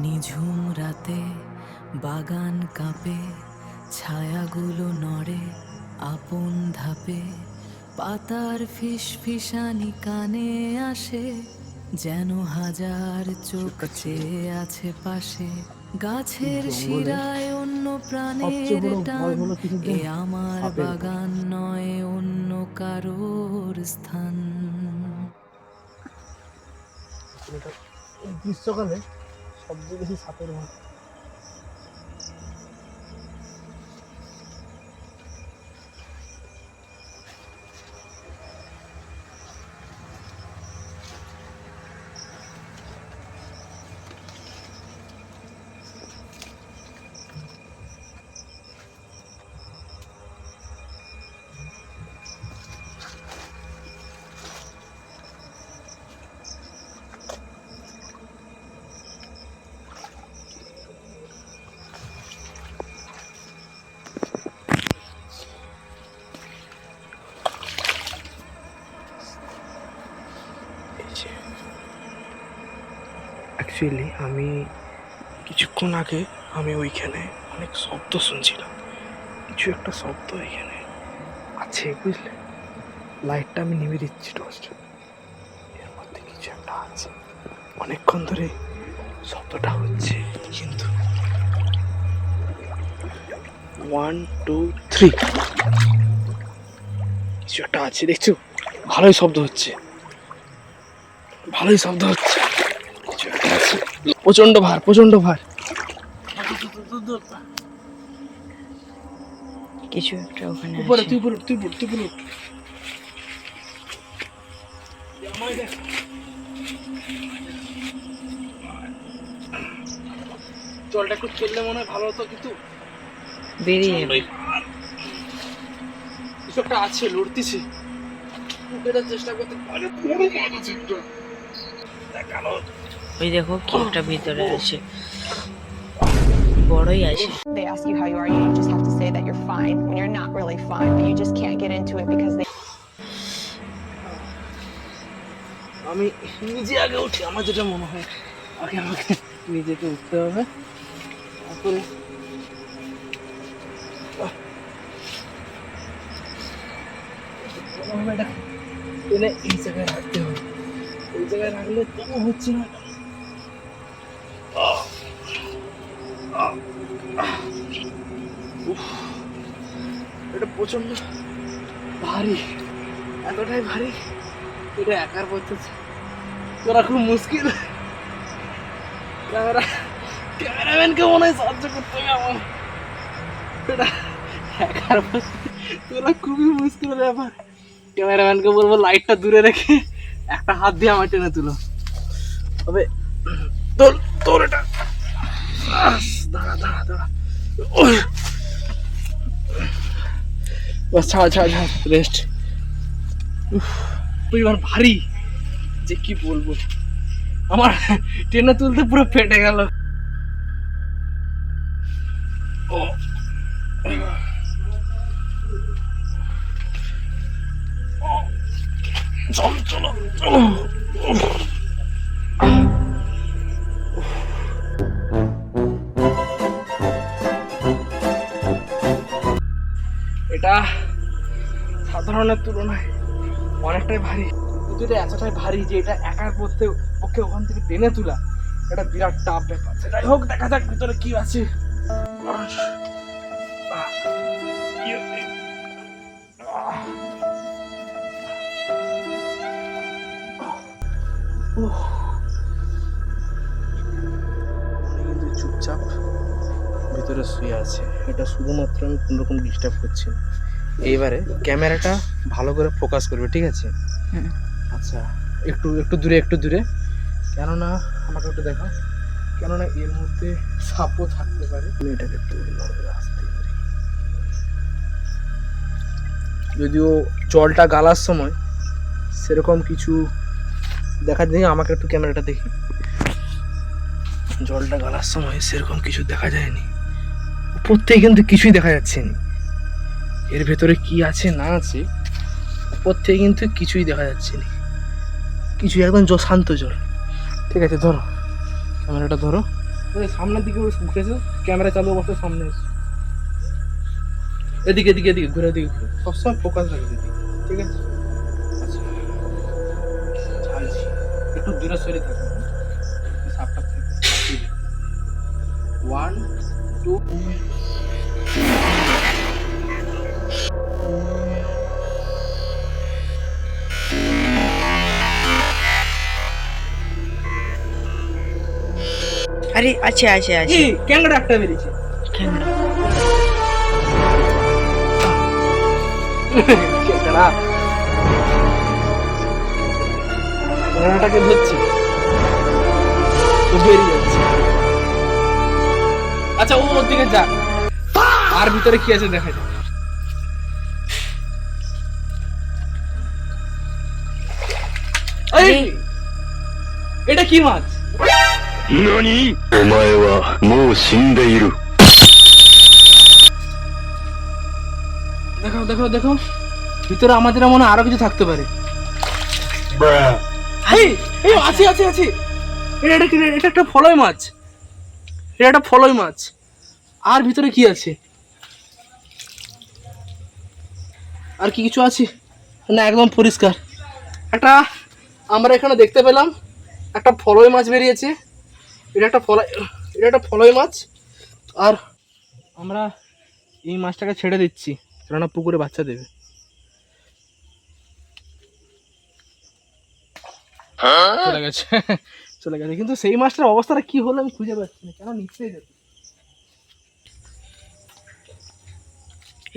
নিঝুম রাতে বাগান কাঁপে, ছায়াগুলো নড়ে আপন ধাপে, পাতার ফিসফিসানি কানে আসে, যেন হাজার চোখ চেয়ে আছে পাশে। গাছের শিরায় অন্য প্রাণের টান, এ আমার বাগান নয় অন্য কারোর স্থান। গ্রীষ্মকালে সবচেয়ে বেশি সাপের ভয়। অ্যাকচুয়ালি আমি কিছুক্ষণ আগে ওইখানে অনেক শব্দ শুনছিলাম, কিছু একটা শব্দ এখানে আছে বুঝলে। লাইটটা আমি নিভে দিচ্ছি, টর্চটা, এর মধ্যে কিছু একটা আছে। অনেকক্ষণ ধরে শব্দটা হচ্ছে, কিন্তু 1 2 3 কিছু একটা আছে, দেখছো? ভালোই শব্দ হচ্ছে, কিছু একটা আছে। প্রচন্ড ভার কিছু একটা ওখানে উপরে। আছে। তুই উপরে উঠ। জলটা একটু খেললে মনে হয় ভালো হতো, কিন্তু বেরিয়ে কিছু একটা আছে, লড়তেছে। চেষ্টা করতে পারে, ওই দেখো কি একটা ভিতরে আছে, বড়ই আছে। They ask you how you are, you just have to say that you're fine when you're not really fine, but you just can't get into it because they আমি নিজে আগে উঠি, আমার যেটা মনে হয় আগে আমাকে নিজেকে উঠতে হবে, তারপরে এনে এই জায়গায় রাখতে হবে। এই জায়গায় রাখলে তবু হচ্ছে না। এটা প্রচন্ড ভারী, এতটাই ভারী, এটা একার পক্ষে তোরা খুব মুশকিল। ক্যামেরাম্যানকে মনে হয় সাহায্য করতে হবে আমার, এটা একার পক্ষে তোরা খুবই মুশকিল ব্যাপার। ক্যামেরাম্যানকে বলবো লাইটটা দূরে রেখে একটা হাত দিয়ে আমার টেনে তুলো। তবে তোর এটা দাঁড়া বাস, ছাড় রেস্ট। পরিবার ভারী যে কি বলবো, আমার টেনে তুলতে পুরো ফেটে গেল। চলো এটা সাধারণের তুলনায় অনেকটাই ভারী, কিন্তু এটা এতটাই ভারী যে এটা একার পক্ষে ওখান থেকে টেনে তোলা এটা বিরাট টাফ ব্যাপার। সেটাই হোক, দেখা যাক ভিতরে কি আছে। কিন্তু চুপচাপ ভিতরে শুয়ে আছে, এটা শুধুমাত্র আমি কোনো রকম ডিস্টার্ব করছি না। এইবারে ক্যামেরাটা ভালো করে ফোকাস করবে, ঠিক আছে? আচ্ছা, একটু দূরে, কেননা আমাকে একটু দেখো, কেননা এর মধ্যে সাপও থাকতে পারে। এটাকে তুললাম আস্তে করে, যদিও জলটা গালার সময় সেরকম কিছু দেখা যায়। আমাকে একটু ক্যামেরাটা দেখি, জলটা গালার সময় সেরকম কিছু দেখা যায়নি, উপর থেকে কিন্তু কিছুই দেখা যাচ্ছে না। এর ভেতরে কি আছে না আছে উপর থেকে কিন্তু কিছুই দেখা যাচ্ছে না, কিছু একদম শান্ত জল। ঠিক আছে, ধরো ক্যামেরাটা, ধরো। সামনের দিকে ঘুরেছে, ক্যামেরা চালু অবস্থায় সামনে এসে এদিকে এদিকে এদিকে ঘুরে এদিকে ঘুরে সবসময় ফোকাস রাখবে এদিকে, ঠিক আছে? আচ্ছা ছাড়ছি, একটু দূরে সরে থাকবে, সাপটা থেকে 1 2 আরে আছে আছে আছে ক্যাংড়া একটা বেরিয়েছে। ক্যামেরা ক্যাংড়াটাকে ধরছি, ও বেরিয়ে যাচ্ছে। আচ্ছা ও ওর দিকে যা, আর ভিতরে কি আছে দেখা যাক। এই, এটা কি মাছ? 何？お前はもう死んでいる。 দেখো দেখো দেখো, ভিতরে আমাদের মনে হয় আরো কিছু থাকতে পারে। এই এই আছে আছে আছে, এটা কি? এটা একটা ফলই মাছ, এটা একটা ফলই মাছ। আর ভিতরে কি আছে? আর কি কিছু আছে না? একদম পরিষ্কার। একটা আমরা এখানে দেখতে পেলাম একটা ফলই মাছ বেরিয়েছে। এটা একটা ফলই মাছ। আর আমরা এই মাছটাকে ছেড়ে দিচ্ছি, কেননা পুকুরে বাচ্চা দেবে। চলে গেছে চলে গেছে, কিন্তু সেই মাছটার অবস্থাটা কি হলো আমি খুঁজে পাচ্ছি না, কেন নিশ্চয়ই যেত।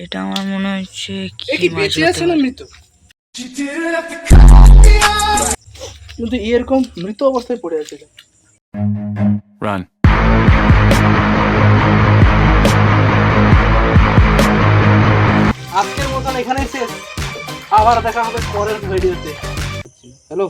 এটা আমার মনে হচ্ছে এ কি কি মাছ বেঁচে হতে আছে না পারে? মৃত? কিন্তু এরকম মৃত অবস্থায় পড়ে আছে এটা। Run. আজকের মতন এখানে শেষ, আবার দেখা হবে পরের ভিডিওতে। হ্যালো।